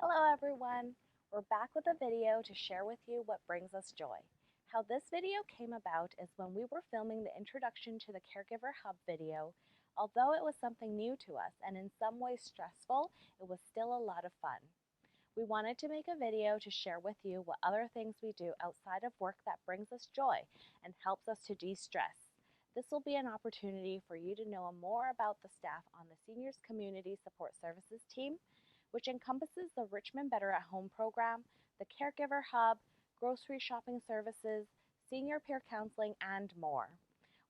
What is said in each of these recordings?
Hello everyone! We're back with a video to share with you what brings us joy. How this video came about is when we were filming the introduction to the Caregiver Hub video. Although it was something new to us and in some ways stressful, it was still a lot of fun. We wanted to make a video to share with you what other things we do outside of work that brings us joy and helps us to de-stress. This will be an opportunity for you to know more about the staff on the Seniors Community Support Services team, which encompasses the Richmond Better at Home program, the Caregiver Hub, grocery shopping services, senior peer counseling, and more.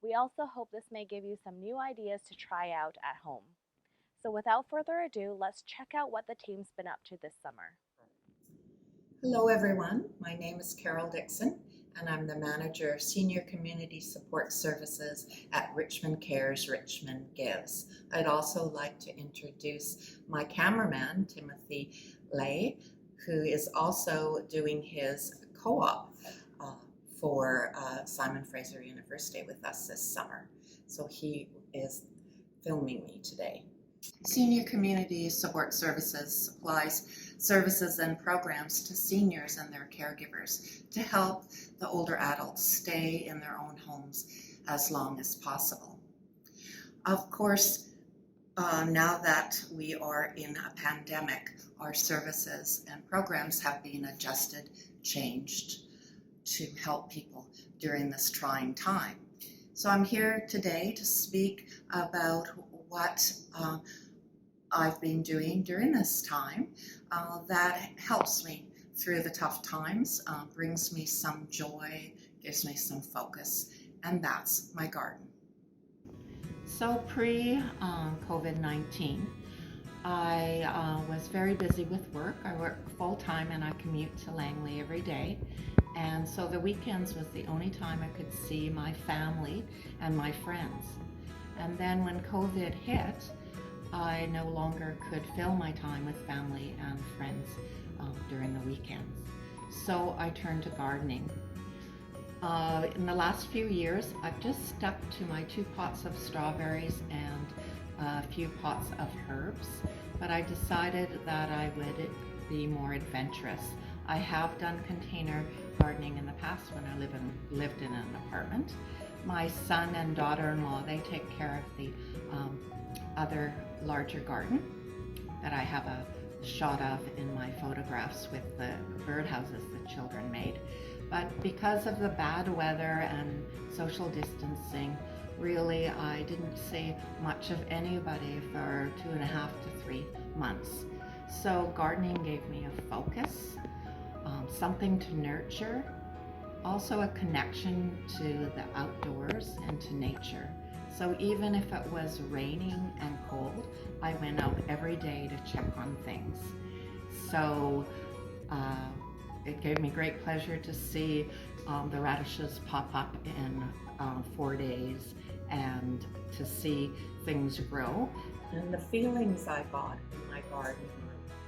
We also hope this may give you some new ideas to try out at home. So without further ado, let's check out what the team's been up to this summer. Hello everyone, my name is Carol Dixon and I'm the Manager of Senior Community Support Services at Richmond Cares, Richmond Gives. I'd also like to introduce my cameraman, Timothy Lay, who is also doing his co-op for Simon Fraser University with us this summer. So he is filming me today. Senior Community Support Services supplies services and programs to seniors and their caregivers to help the older adults stay in their own homes as long as possible. Of course, now that we are in a pandemic, our services and programs have been adjusted, changed to help people during this trying time. So I'm here today to speak about what I've been doing during this time that helps me through the tough times, brings me some joy, gives me some focus, and that's my garden. So pre-COVID-19, I was very busy with work. I work full-time and I commute to Langley every day. And so the weekends was the only time I could see my family and my friends. And then when COVID hit, I no longer could fill my time with family and friends during the weekends. So I turned to gardening. In the last few years, I've just stuck to my 2 pots of strawberries and a few pots of herbs, but I decided that I would be more adventurous. I have done container gardening in the past when I lived in an apartment. My son and daughter-in-law, they take care of the other larger garden that I have a shot of in my photographs with the birdhouses the children made. But because of the bad weather and social distancing, really I didn't see much of anybody for 2.5 to 3 months. So gardening gave me a focus, something to nurture, also a connection to the outdoors and to nature. So even if it was raining and cold, I went out every day to check on things. So it gave me great pleasure to see the radishes pop up in 4 days and to see things grow. And the feelings I got in my garden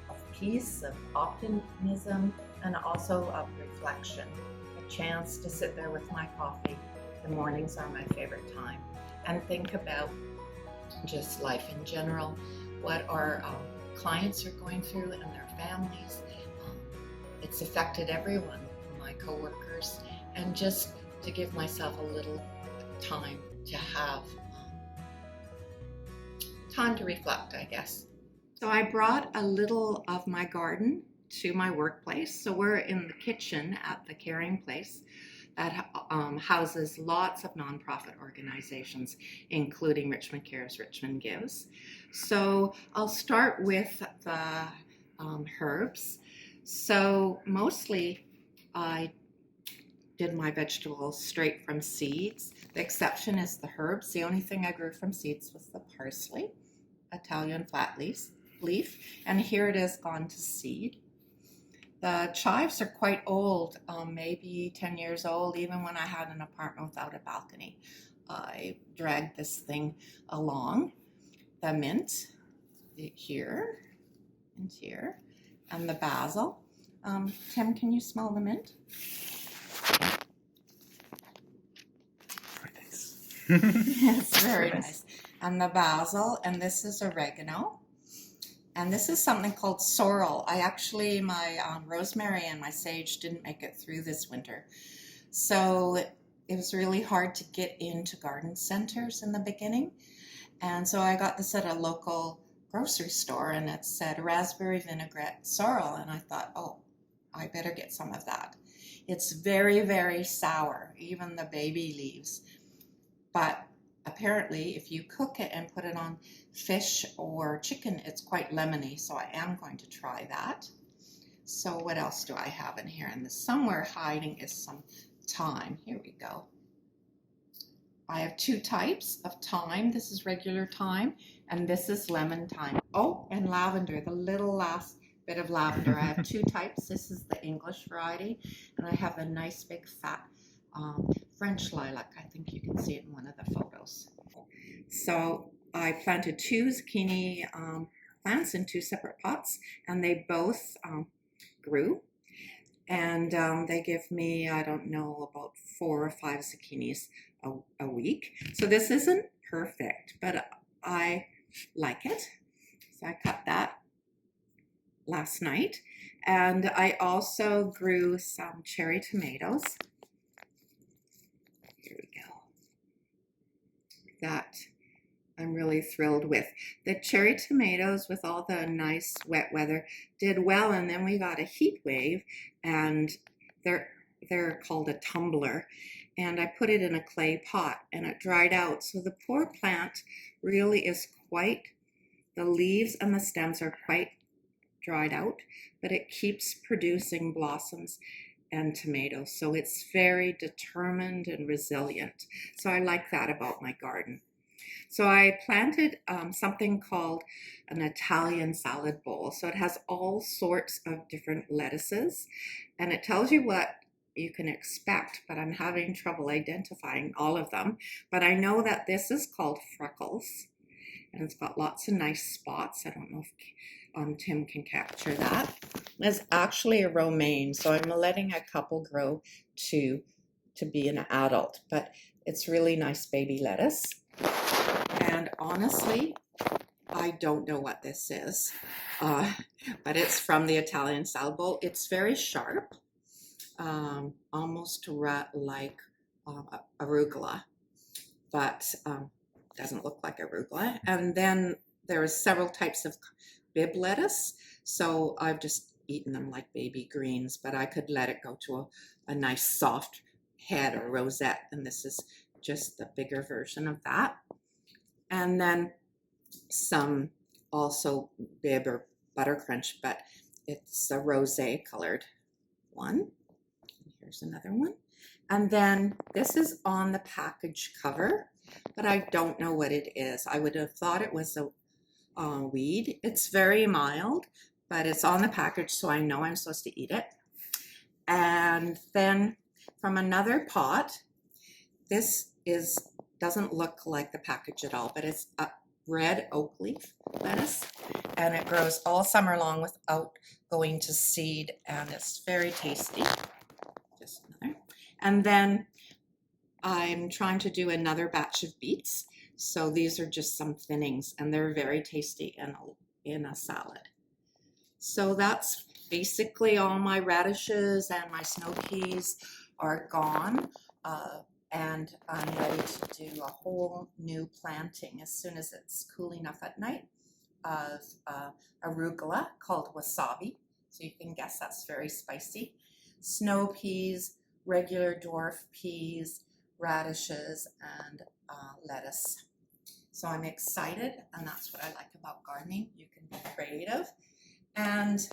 were of peace, of optimism, and also of reflection. A chance to sit there with my coffee. The mornings are my favorite time. And think about just life in general, what our clients are going through and their families. It's affected everyone, my coworkers, and just to give myself a little time to have time to reflect, I guess. So I brought a little of my garden to my workplace. So we're in the kitchen at the caring place that houses lots of nonprofit organizations, including Richmond Cares, Richmond Gives. So I'll start with the herbs. So mostly I did my vegetables straight from seeds. The exception is the herbs. The only thing I grew from seeds was the parsley, Italian flat leaf, and here it is gone to seed. The chives are quite old, maybe 10 years old, even when I had an apartment without a balcony. I dragged this thing along. The mint, here and here, and the basil. Tim, can you smell the mint? Very nice. It's very nice. And the basil, and this is oregano. And this is something called sorrel. My rosemary and my sage didn't make it through this winter. So it was really hard to get into garden centers in the beginning. And so I got this at a local grocery store, and it said raspberry vinaigrette sorrel. And I thought, oh, I better get some of that. It's very, very sour, even the baby leaves. But apparently, if you cook it and put it on fish or chicken, it's quite lemony. So I am going to try that. So what else do I have in here? And somewhere hiding is some thyme. Here we go. I have two types of thyme. This is regular thyme, and this is lemon thyme. Oh, and lavender, the little last bit of lavender. I have two types. This is the English variety, and I have a nice big fat French lilac. I think you can see it in one of the photos. So I planted two zucchini plants in two separate pots, and they both grew. And they give me, I don't know, about 4 or 5 zucchinis a week. So this isn't perfect, but I like it. So I cut that last night. And I also grew some cherry tomatoes. Here we go. That I'm really thrilled with. The cherry tomatoes, with all the nice wet weather, did well, and then we got a heat wave, and they're called a tumbler, and I put it in a clay pot, and it dried out. So the poor plant really is the leaves and the stems are quite dried out, but it keeps producing blossoms and tomatoes. So it's very determined and resilient. So I like that about my garden. So I planted something called an Italian salad bowl. So it has all sorts of different lettuces, and it tells you what you can expect, but I'm having trouble identifying all of them. But I know that this is called Freckles, and it's got lots of nice spots. I don't know if Tim can capture that. It's actually a romaine, so I'm letting a couple grow to be an adult, but it's really nice baby lettuce. And honestly, I don't know what this is, but it's from the Italian salad bowl. It's very sharp, almost like arugula, but doesn't look like arugula. And then there are several types of bib lettuce, so I've just eaten them like baby greens, but I could let it go to a nice soft head or rosette, and this is just the bigger version of that. And then some also bib or butter crunch, but it's a rosé colored one. Here's another one. And then this is on the package cover, but I don't know what it is. I would have thought it was a weed. It's very mild, but it's on the package, so I know I'm supposed to eat it. And then from another pot, this doesn't look like the package at all, but it's a red oak leaf lettuce, and it grows all summer long without going to seed, and it's very tasty. Just another. And then I'm trying to do another batch of beets, so these are just some thinnings, and they're very tasty in a salad. So that's basically all my radishes, and my snow peas are gone. And I'm ready to do a whole new planting as soon as it's cool enough at night of arugula called wasabi. So you can guess that's very spicy. Snow peas, regular dwarf peas, radishes, and lettuce. So I'm excited, and that's what I like about gardening. You can be creative. And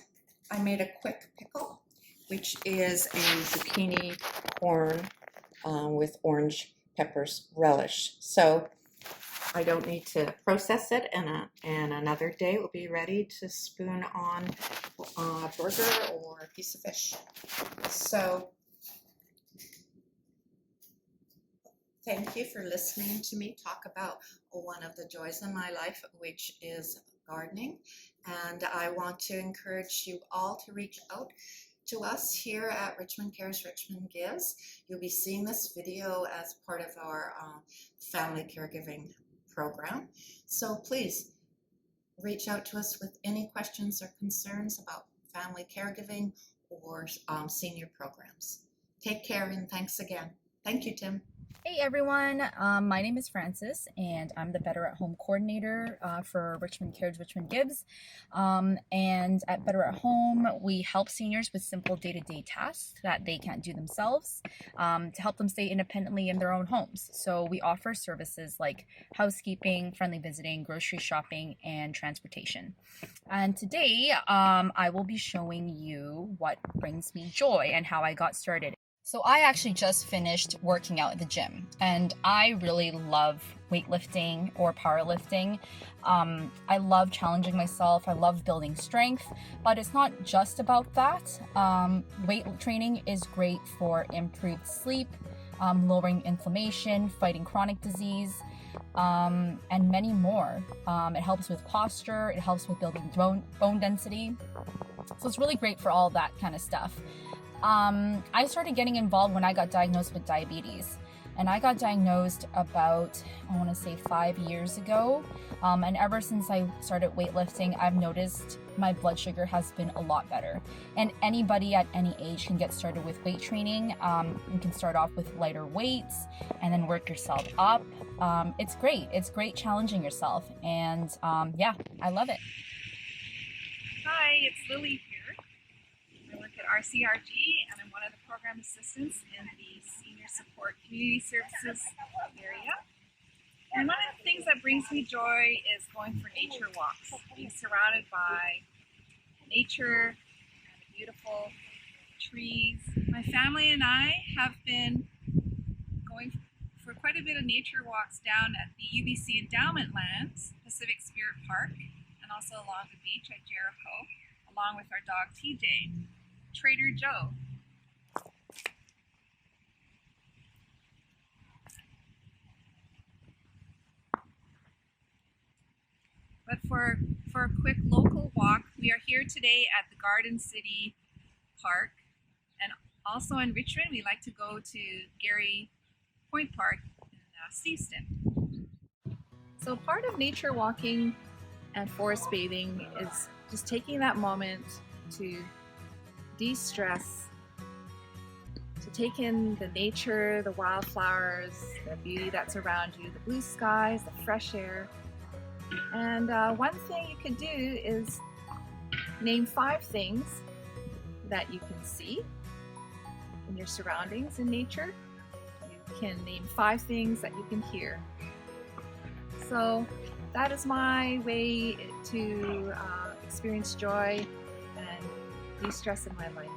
I made a quick pickle, which is a zucchini corn with orange peppers relish. So I don't need to process it, and another day it will be ready to spoon on a burger or a piece of fish. So thank you for listening to me talk about one of the joys in my life, which is gardening. And I want to encourage you all to reach out to us here at Richmond Cares, Richmond Gives. You'll be seeing this video as part of our family caregiving program. So please reach out to us with any questions or concerns about family caregiving or senior programs. Take care and thanks again. Thank you, Tim. Hey everyone, my name is Frances and I'm the Better at Home coordinator for Richmond Cares Richmond Gibbs. And at Better at Home, we help seniors with simple day-to-day tasks that they can't do themselves to help them stay independently in their own homes. So we offer services like housekeeping, friendly visiting, grocery shopping, and transportation. And today I will be showing you what brings me joy and how I got started. So I actually just finished working out at the gym and I really love weightlifting or powerlifting. I love challenging myself. I love building strength, but it's not just about that. Weight training is great for improved sleep, lowering inflammation, fighting chronic disease, and many more. It helps with posture. It helps with building bone density. So it's really great for all that kind of stuff. I started getting involved when I got diagnosed with diabetes, and I got diagnosed about, I want to say 5 years ago. And ever since I started weightlifting, I've noticed my blood sugar has been a lot better. And anybody at any age can get started with weight training. You can start off with lighter weights and then work yourself up. It's great. It's great challenging yourself. And yeah, I love it. Hi, it's Lily here. I work at RCRG and I'm one of the program assistants in the Senior Support Community Services area. And one of the things that brings me joy is going for nature walks, being surrounded by nature and beautiful trees. My family and I have been going for quite a bit of nature walks down at the UBC Endowment Lands, Pacific Spirit Park, and also along the beach at Jericho, along with our dog TJ, Trader Joe. But for a quick local walk, we are here today at the Garden City Park, and also in Richmond we like to go to Gary Point Park in Steveston. So part of nature walking and forest bathing is just taking that moment to de-stress, to take in the nature, the wildflowers, the beauty that's around you, the blue skies, the fresh air. And one thing you can do is name 5 things that you can see in your surroundings in nature. You can name 5 things that you can hear. So that is my way to experience joy and de-stress in my life.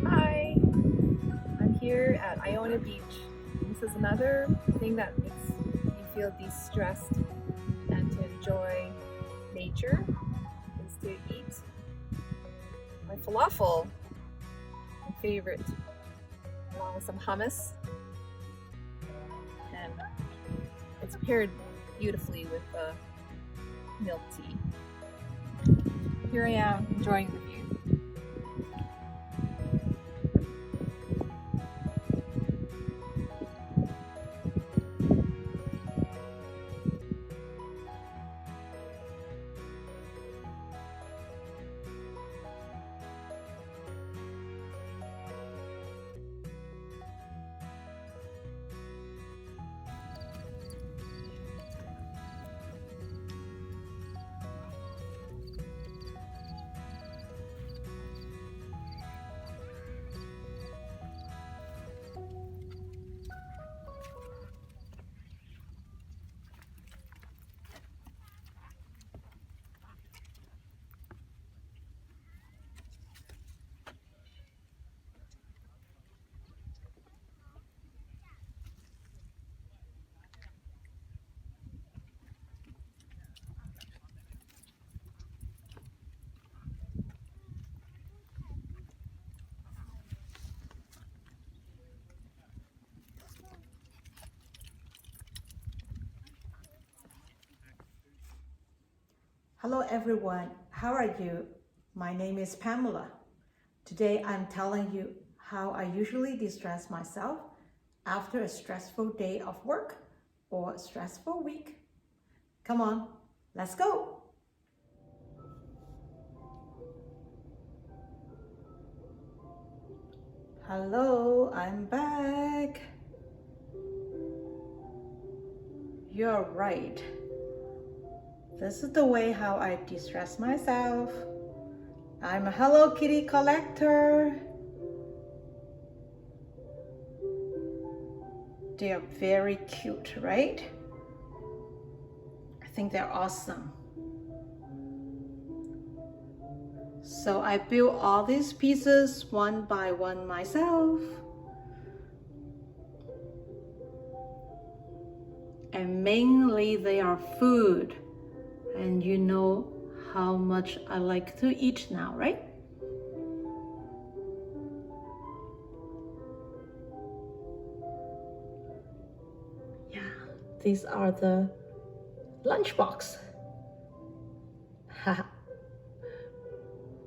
Hi, I'm here at Iona Beach. This is another thing that makes me feel de-stressed and to enjoy nature is to eat my falafel, my favorite, along with some hummus. And it's paired beautifully with milk tea. Here I am enjoying the view. Hello everyone, how are you? My name is Pamela. Today I'm telling you how I usually de-stress myself after a stressful day of work or stressful week. Come on, let's go! Hello, I'm back. You're right. This is the way how I de-stress myself. I'm a Hello Kitty collector. They are very cute, right? I think they're awesome. So I built all these pieces one by one myself. And mainly they are food. And you know how much I like to eat now, right? Yeah, these are the lunchbox. Haha.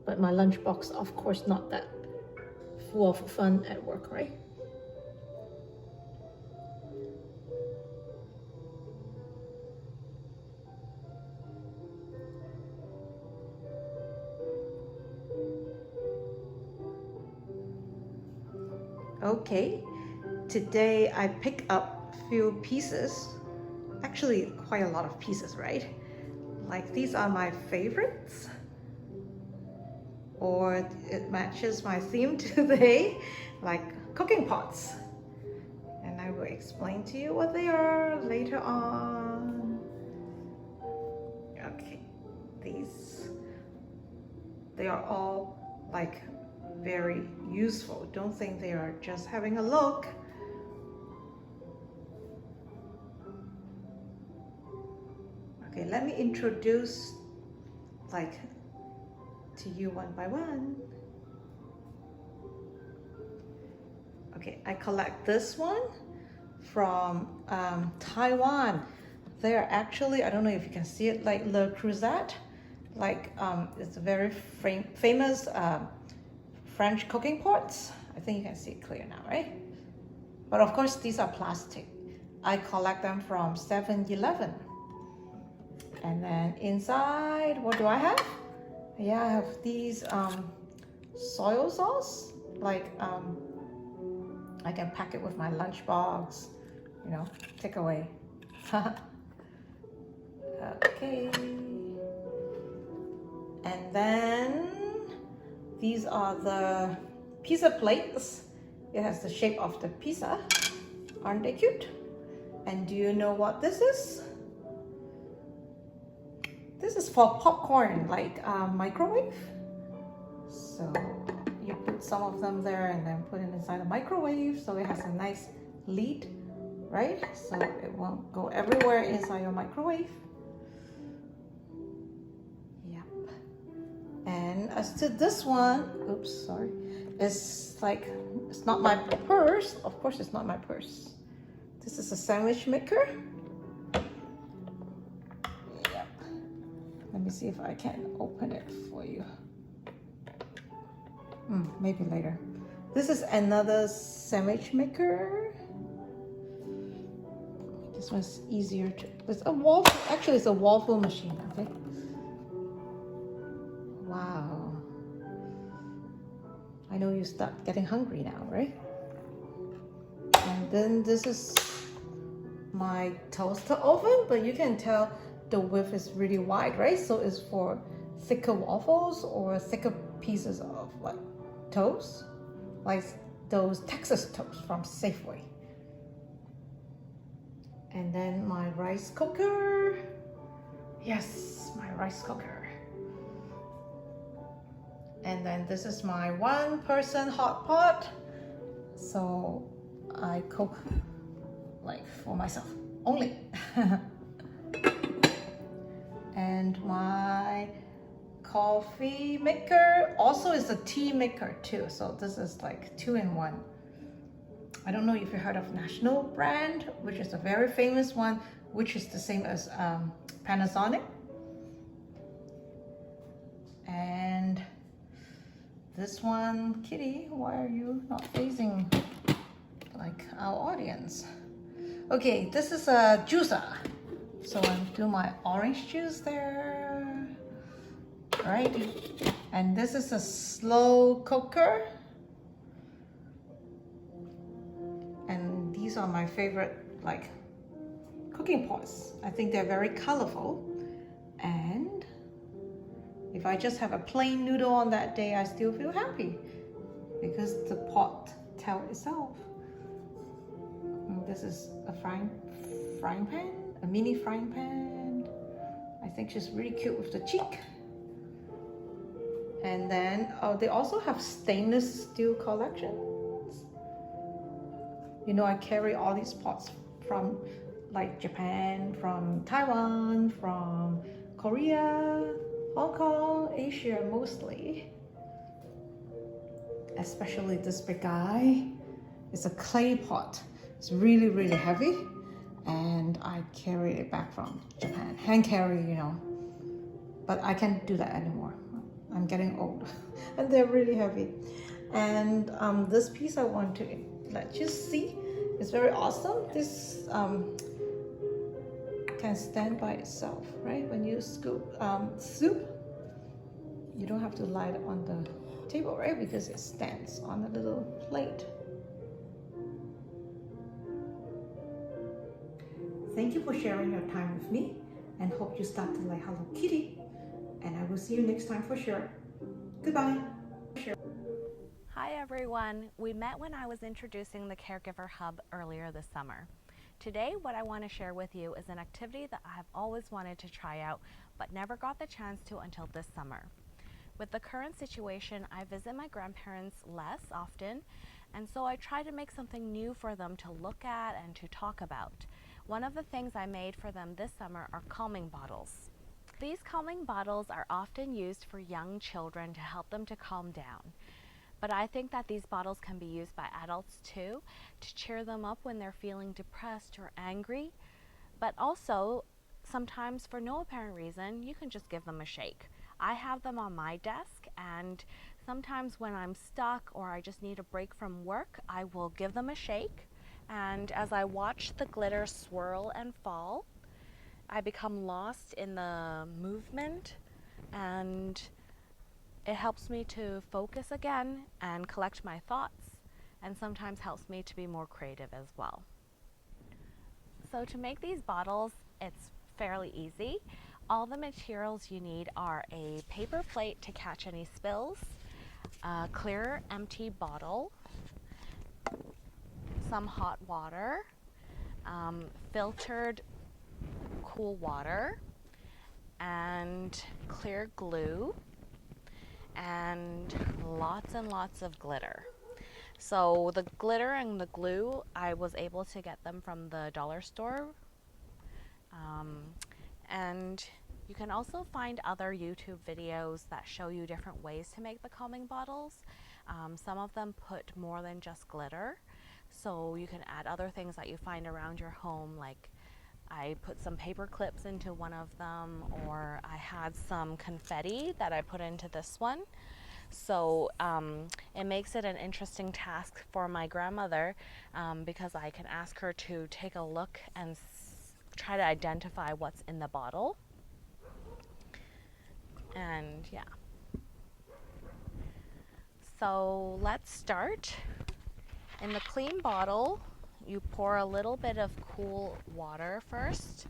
But my lunchbox, of course, not that full of fun at work, right? Okay, today I picked up a few pieces, actually quite a lot of pieces, right? Like these are my favorites, or it matches my theme today, like cooking pots. And I will explain to you what they are later on. Okay, they are all like very useful. Don't think they are just having a look. Okay, let me introduce like to you one by one. Okay, I collect this one from Taiwan. They're actually, I don't know if you can see it, like Le Creuset. Like it's a very famous French cooking pots. I think you can see it clear now, right? But of course, these are plastic. I collect them from 7-Eleven. And then inside, what do I have? Yeah, I have these soy sauce. Like I can pack it with my lunchbox, you know, take away. Okay. And then these are the pizza plates. It has the shape of the pizza. Aren't they cute? And do you know what this is? This is for popcorn, like microwave. So you put some of them there and then put it inside a microwave, so it has a nice lid, right? So it won't go everywhere inside your microwave. Yep. And as to this one, oops, sorry. It's like, it's not my purse. Of course it's not my purse. This is a sandwich maker. Yep. Let me see if I can open it for you. Maybe later. This is another sandwich maker. This one's easier to, it's a waffle, actually it's a waffle machine, okay? Wow. I know you start getting hungry now, right? And then this is my toaster oven, but you can tell the width is really wide, right? So it's for thicker waffles or thicker pieces of like toast, like those Texas toast from Safeway. And then my rice cooker. Yes, my rice cooker. And then this is my one-person hot pot. So I cook like for myself only. And my coffee maker also is a tea maker too. So this is like 2-in-1. I don't know if you heard of National brand, which is a very famous one, which is the same as Panasonic. And this one, Kitty, why are you not facing like our audience? Okay, this is a juicer. So I'm doing my orange juice there, right? And this is a slow cooker. And these are my favorite like cooking pots. I think they're very colorful. And if I just have a plain noodle on that day, I still feel happy because the pot tells itself. And this is a frying pan, a mini frying pan. I think she's really cute with the cheek. And then they also have stainless steel collections. You know, I carry all these pots from like Japan, from Taiwan, from Korea, Hong Kong, Asia mostly. Especially this big guy. It's a clay pot. It's really, really heavy. And I carry it back from Japan. Hand carry, you know. But I can't do that anymore. I'm getting old. And they're really heavy. And this piece I want to let you see. It's very awesome. This can stand by itself, right? When you scoop soup, you don't have to lie it on the table, right? Because it stands on a little plate. Thank you for sharing your time with me, and hope you start to like Hello Kitty. And I will see you next time for sure. Goodbye. Hi everyone, we met when I was introducing the Caregiver Hub earlier this summer. Today what I want to share with you is an activity that I have always wanted to try out but never got the chance to until this summer. With the current situation, I visit my grandparents less often, and so I try to make something new for them to look at and to talk about. One of the things I made for them this summer are calming bottles. These calming bottles are often used for young children to help them to calm down. But I think that these bottles can be used by adults too, to cheer them up when they're feeling depressed or angry. But also, sometimes for no apparent reason, you can just give them a shake. I have them on my desk, and sometimes when I'm stuck or I just need a break from work, I will give them a shake. And as I watch the glitter swirl and fall, I become lost in the movement, and it helps me to focus again and collect my thoughts, and sometimes helps me to be more creative as well. So to make these bottles, it's fairly easy. All the materials you need are a paper plate to catch any spills, a clear empty bottle, some hot water, filtered cool water, and clear glue, and lots of glitter. So the glitter and the glue, I was able to get them from the dollar store. And you can also find other YouTube videos that show you different ways to make the calming bottles. Some of them put more than just glitter, so you can add other things that you find around your home, like I put some paper clips into one of them, or I had some confetti that I put into this one. So it makes it an interesting task for my grandmother, because I can ask her to take a look and try to identify what's in the bottle. And yeah. So let's start. In the clean bottle, you pour a little bit of cool water first.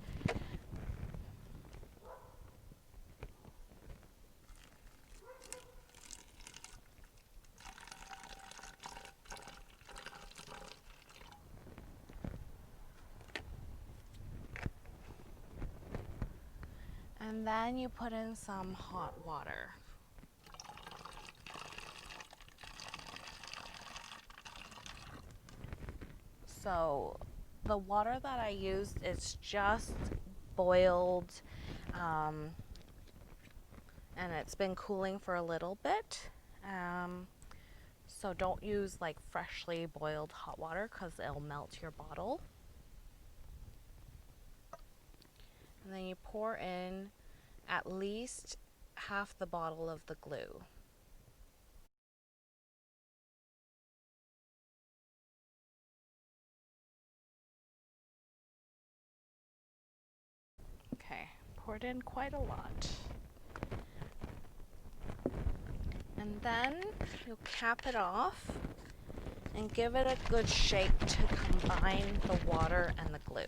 And then you put in some hot water. So the water that I used is just boiled, and it's been cooling for a little bit. So don't use like freshly boiled hot water because it'll melt your bottle. And then you pour in at least half the bottle of the glue. Okay, poured in quite a lot. And then you'll cap it off and give it a good shake to combine the water and the glue.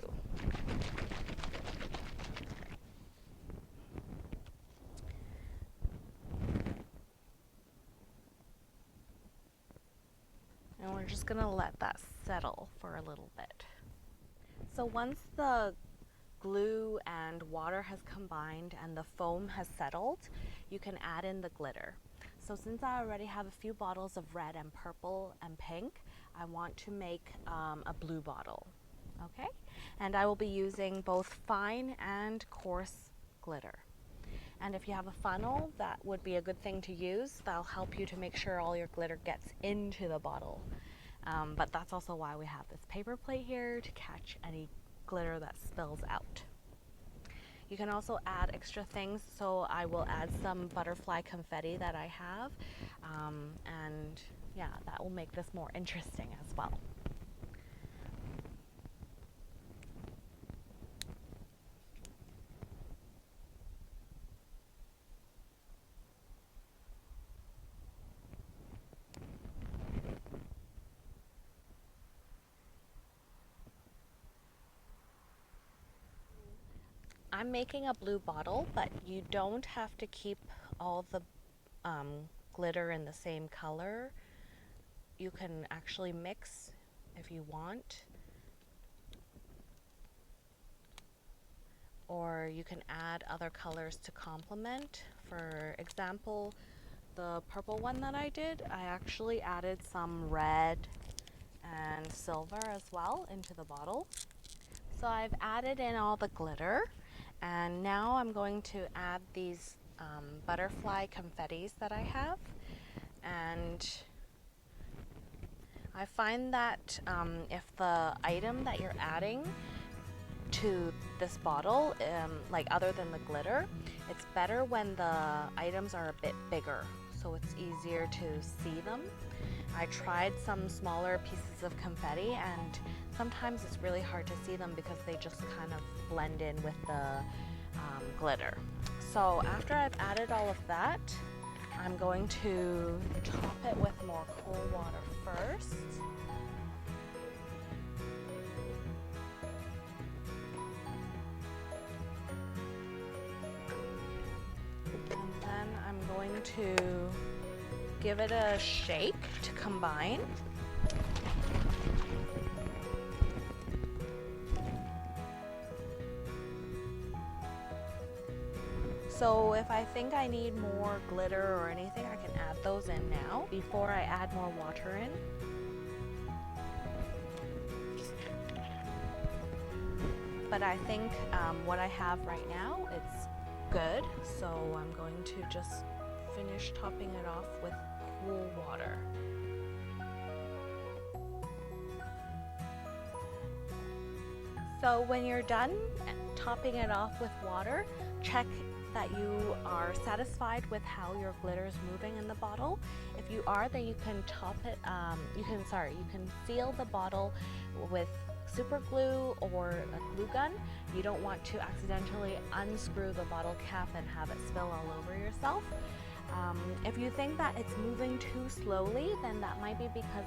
And we're just gonna let that settle for a little bit. So once the glue and water has combined and the foam has settled, you can add in the glitter. So since I already have a few bottles of red and purple and pink, I want to make a blue bottle, okay? And I will be using both fine and coarse glitter. And if you have a funnel, that would be a good thing to use. That'll help you to make sure all your glitter gets into the bottle. But that's also why we have this paper plate here to catch any glitter that spills out. You can also add extra things, so I will add some butterfly confetti that I have, and yeah, that will make this more interesting as well. I'm making a blue bottle, but you don't have to keep all the glitter in the same color. You can actually mix if you want, or you can add other colors to complement. For example, the purple one that I did, I actually added some red and silver as well into the bottle. So I've added in all the glitter, and now I'm going to add these butterfly confettis that I have. And I find that if the item that you're adding to this bottle, like other than the glitter, it's better when the items are a bit bigger, so it's easier to see them. I tried some smaller pieces of confetti, and sometimes it's really hard to see them because they just kind of blend in with the glitter. So after I've added all of that, I'm going to top it with more cool water first. And then I'm going to give it a shake to combine. So if I think I need more glitter or anything, I can add those in now before I add more water in. But I think what I have right now, it's good. So I'm going to just finish topping it off with cool water. So when you're done topping it off with water, check that you are satisfied with how your glitter is moving in the bottle. If you are, then you can top it, you can seal the bottle with super glue or a glue gun. You don't want to accidentally unscrew the bottle cap and have it spill all over yourself. If you think that it's moving too slowly, then that might be because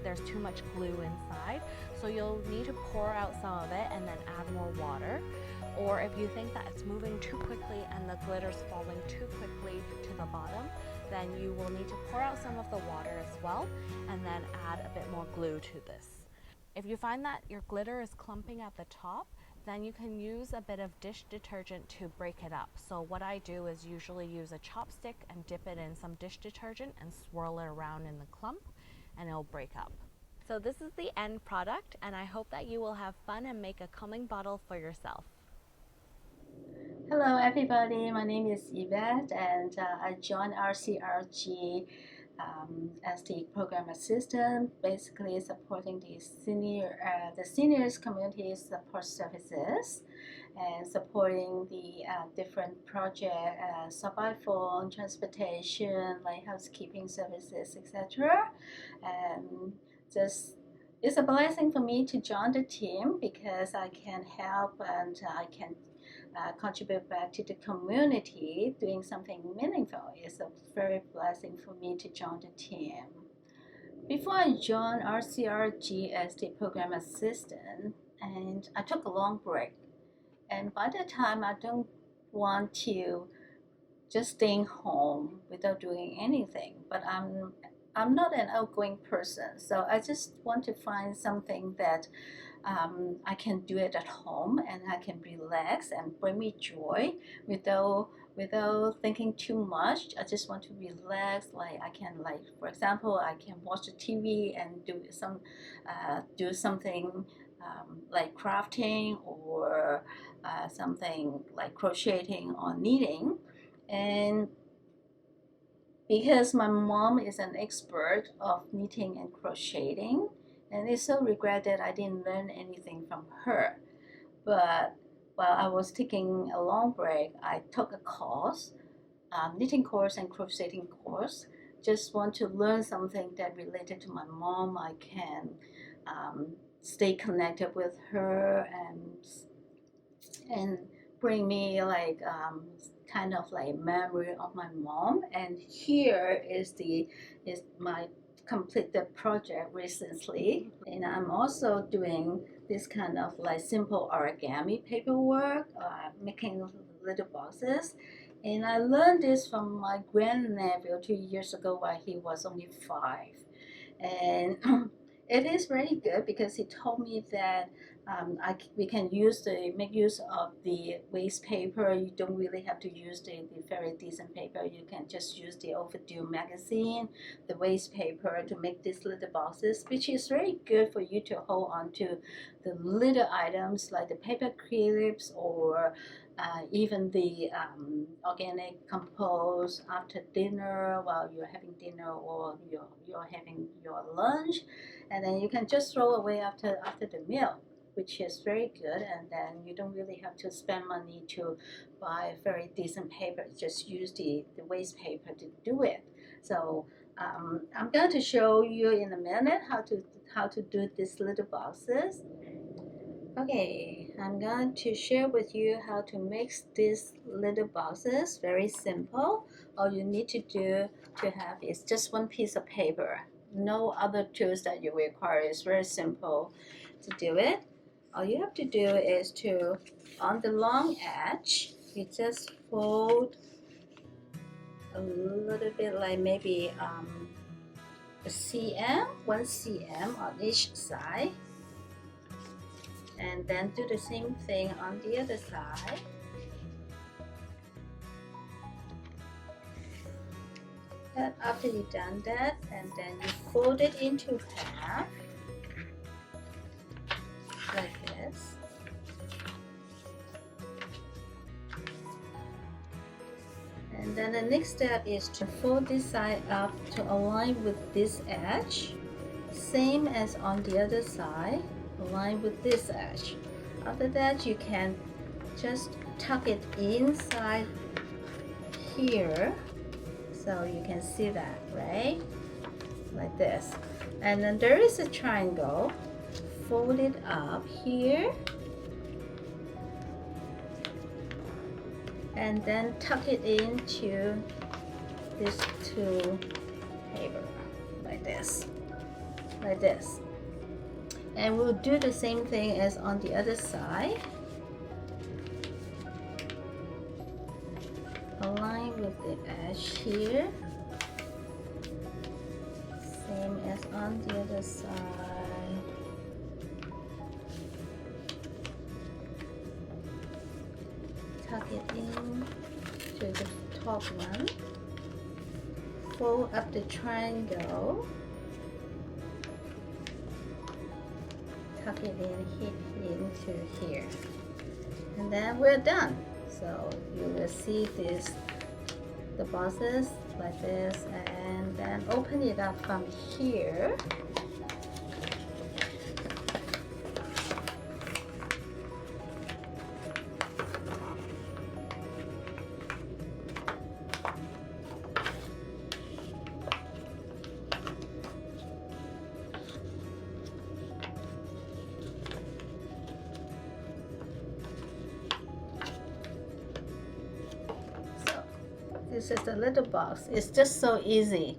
there's too much glue inside. So you'll need to pour out some of it and then add more water. Or if you think that it's moving too quickly and the glitter's falling too quickly to the bottom, then you will need to pour out some of the water as well and then add a bit more glue to this. If you find that your glitter is clumping at the top, then you can use a bit of dish detergent to break it up. So what I do is usually use a chopstick and dip it in some dish detergent and swirl it around in the clump, and it'll break up. So this is the end product, and I hope that you will have fun and make a calming bottle for yourself. Hello everybody, my name is Yvette and I joined RCRG as the program assistant, basically supporting the seniors community support services. and supporting the different project, survival, transportation, like housekeeping services, etc. And just it's a blessing for me to join the team because I can help and I can contribute back to the community doing something meaningful. It's a very blessing for me to join the team. Before I joined RCRG as the program assistant, and I took a long break. And by the time I don't want to just staying home without doing anything, but I'm not an outgoing person, so I just want to find something that I can do it at home and I can relax and bring me joy without thinking too much. I just want to relax. Like I can, like for example, I can watch the TV and do something like crafting or something like crocheting or knitting. And because my mom is an expert of knitting and crocheting, and it's so regret that I didn't learn anything from her. But while I was taking a long break, I took a course, knitting course and crocheting course. Just want to learn something that related to my mom. I can stay connected with her and bring me like kind of like memory of my mom. And here is my completed project recently. And I'm also doing this kind of like simple origami paperwork, making little boxes. And I learned this from my grandnephew 2 years ago while he was only 5. And it is very good because he told me that we can make use of the waste paper. You don't really have to use the very decent paper. You can just use the overdue magazine, the waste paper to make these little boxes, which is very good for you to hold on to the little items like the paper clips or even the organic compost after dinner while you're having dinner or you're having your lunch, and then you can just throw away after the meal, which is very good. And then you don't really have to spend money to buy very decent paper. Just use the waste paper to do it. So I'm going to show you in a minute how to do these little boxes. Okay, I'm going to share with you how to make these little boxes. Very simple. All you need to do to have is just one piece of paper. No other tools that you require. It's very simple to do it. All you have to do is to, on the long edge, you just fold a little bit, like maybe a cm, 1 cm on each side. And then do the same thing on the other side. And after you've done that, and then you fold it into half, like this. And then the next step is to fold this side up to align with this edge, same as on the other side. Align with this edge. After that, you can just tuck it inside here, so you can see that, right? Like this. And then there is a triangle. Fold it up here, and then tuck it into this two paper, like this, like this. And we'll do the same thing as on the other side. Align with the edge here, same as on the other side. Tuck it in to the top one. Fold up the triangle. Tuck it into here, and then we're done. So you will see the boxes like this, and then open it up from here. This is the little box. It's just so easy.